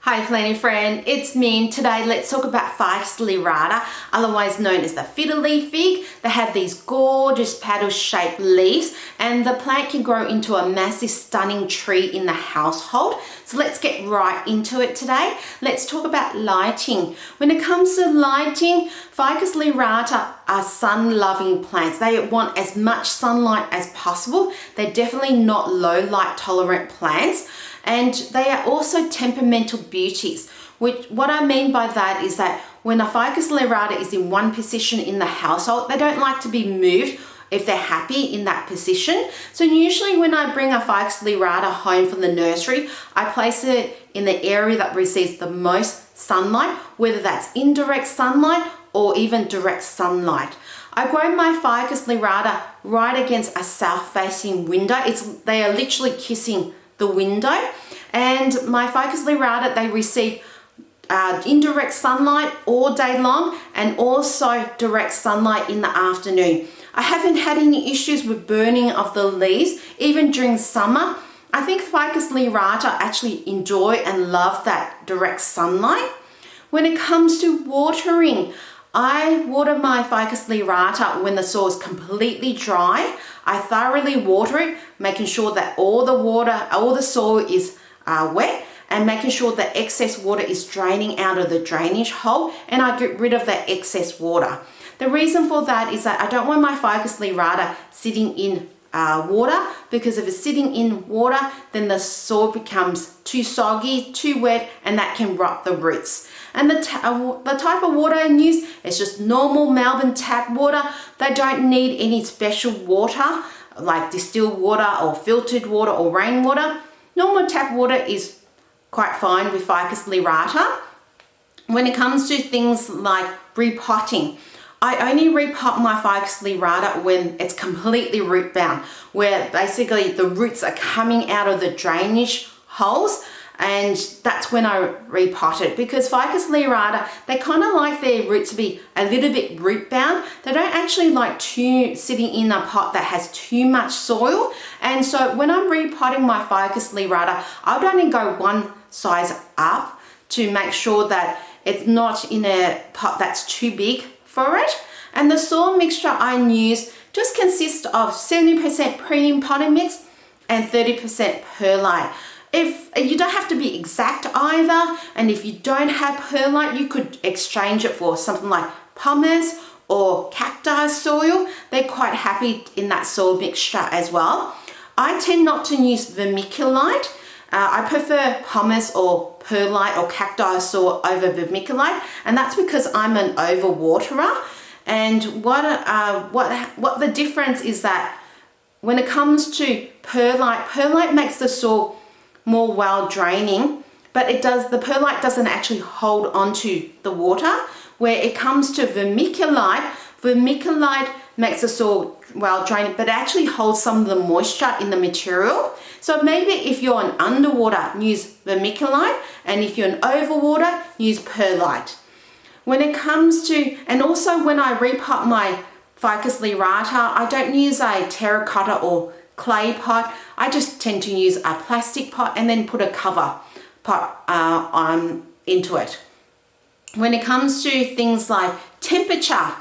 Hi Planty Friend, it's me. Today let's talk about Ficus Lyrata, otherwise known as the Fiddle Leaf Fig. They have these gorgeous paddle-shaped leaves and the plant can grow into a massive stunning tree in the household. So let's get right into it today. Let's talk about lighting. When it comes to lighting, Ficus Lyrata are sun-loving plants. They want as much sunlight as possible. They're definitely not low light tolerant plants. And they are also temperamental beauties. What I mean by that is that when a Ficus Lyrata is in one position in the household, they don't like to be moved if they're happy in that position. So usually when I bring a Ficus Lyrata home from the nursery, I place it in the area that receives the most sunlight, whether that's indirect sunlight or even direct sunlight. I grow my Ficus Lyrata right against a south-facing window. They are literally kissing the window, and my Ficus Lyrata, they receive indirect sunlight all day long and also direct sunlight in the afternoon. I haven't had any issues with burning of the leaves even during summer. I think Ficus Lyrata actually enjoy and love that direct sunlight. When it comes to watering, I water my Ficus Lyrata when the soil is completely dry. I thoroughly water it, making sure that all the soil is wet and making sure that excess water is draining out of the drainage hole, and I get rid of that excess water. The reason for that is that I don't want my Ficus Lyrata sitting in water, because if it's sitting in water, then the soil becomes too soggy, too wet, and that can rot the roots. And the type of water I use is just normal Melbourne tap water. They don't need any special water like distilled water or filtered water or rainwater. Normal tap water is quite fine with Ficus Lyrata. When it comes to things like repotting, I only repot my Ficus Lyrata when it's completely root bound, where basically the roots are coming out of the drainage holes, and that's when I repot it, because Ficus Lyrata, they kind of like their roots to be a little bit root bound. They don't actually like sitting in a pot that has too much soil. And so when I'm repotting my Ficus Lyrata, I would only go one size up to make sure that it's not in a pot that's too big for it. And the soil mixture I use just consists of 70% premium potting mix and 30% perlite. If you don't have to be exact either, and if you don't have perlite, you could exchange it for something like pumice or cacti soil. They're quite happy in that soil mixture as well. I tend not to use vermiculite. I prefer pumice or perlite or cacti soil over vermiculite, and that's because I'm an overwaterer. And what the difference is that when it comes to perlite makes the soil more well draining, but the perlite doesn't actually hold onto the water. Where it comes to vermiculite makes the soil well draining, but it actually holds some of the moisture in the material. So maybe if you're an underwater, use vermiculite, and if you're an overwater, use perlite. When it comes to, and also when I repot my Ficus Lyrata, I don't use a terracotta or clay pot. I just tend to use a plastic pot and then put a cover pot into it. When it comes to things like temperature,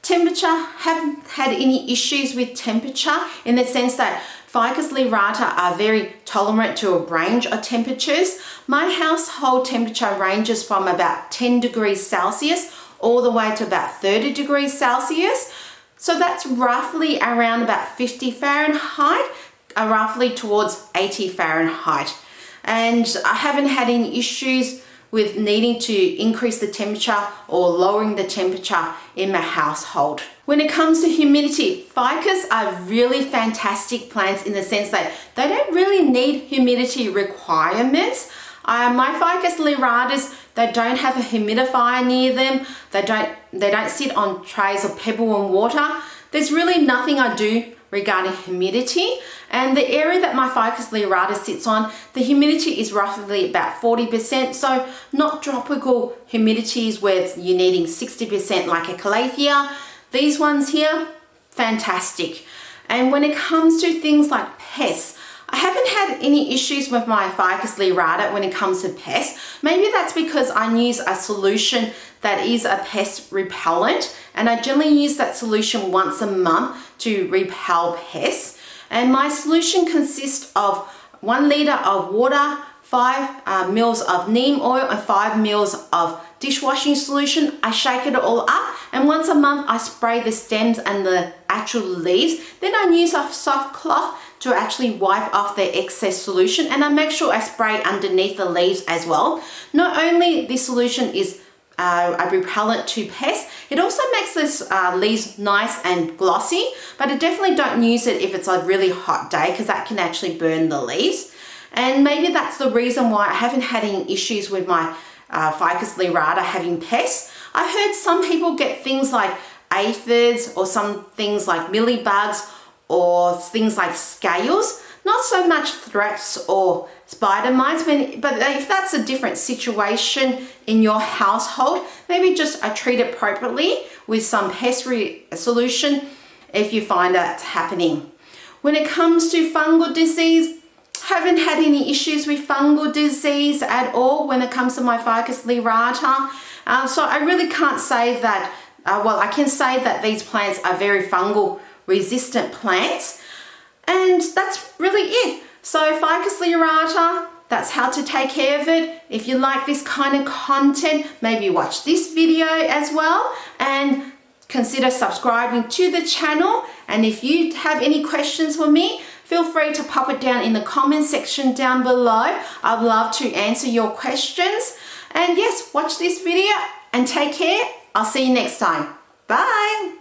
haven't had any issues with temperature, in the sense that Ficus Lyrata are very tolerant to a range of temperatures. My household temperature ranges from about 10 degrees Celsius all the way to about 30 degrees Celsius. So that's roughly around about 50 Fahrenheit, roughly towards 80 Fahrenheit. And I haven't had any issues with needing to increase the temperature or lowering the temperature in my household. When it comes to humidity, Ficus are really fantastic plants in the sense that they don't really need humidity requirements. My Ficus Lyratas, they don't have a humidifier near them. They don't sit on trays of pebble and water. There's really nothing I do regarding humidity, and the area that my Ficus Lyrata sits on, the humidity is roughly about 40%, so not tropical humidities where you're needing 60% like a calathea. These ones here, fantastic. And when it comes to things like pests, I haven't had any issues with my Ficus Lyrata when it comes to pests. Maybe that's because I use a solution that is a pest repellent, and I generally use that solution once a month to repel pests. And my solution consists of 1 litre of water, 5 mils of neem oil, and 5 mils of dishwashing solution. I shake it all up, and once a month I spray the stems and the actual leaves. Then I use a soft cloth to actually wipe off the excess solution, and I make sure I spray underneath the leaves as well. Not only this solution is a repellent to pests, it also makes this leaves nice and glossy, but I definitely don't use it if it's a really hot day because that can actually burn the leaves. And maybe that's the reason why I haven't had any issues with my Ficus Lyrata having pests. I've heard some people get things like aphids or some things like mealybugs or things like scales. Not so much thrips or spider mites, but if that's a different situation in your household, maybe just treat it appropriately with some pest solution if you find that's happening. When it comes to fungal disease, haven't had any issues with fungal disease at all when it comes to my Ficus Lyrata. So I really can't say that, well, I can say that these plants are very fungal resistant plants, and that's really it. So Ficus Lyrata, that's how to take care of it. If you like this kind of content, maybe watch this video as well, and consider subscribing to the channel. And if you have any questions for me, feel free to pop it down in the comment section down below. I'd love to answer your questions. And yes, watch this video and take care. I'll see you next time. Bye.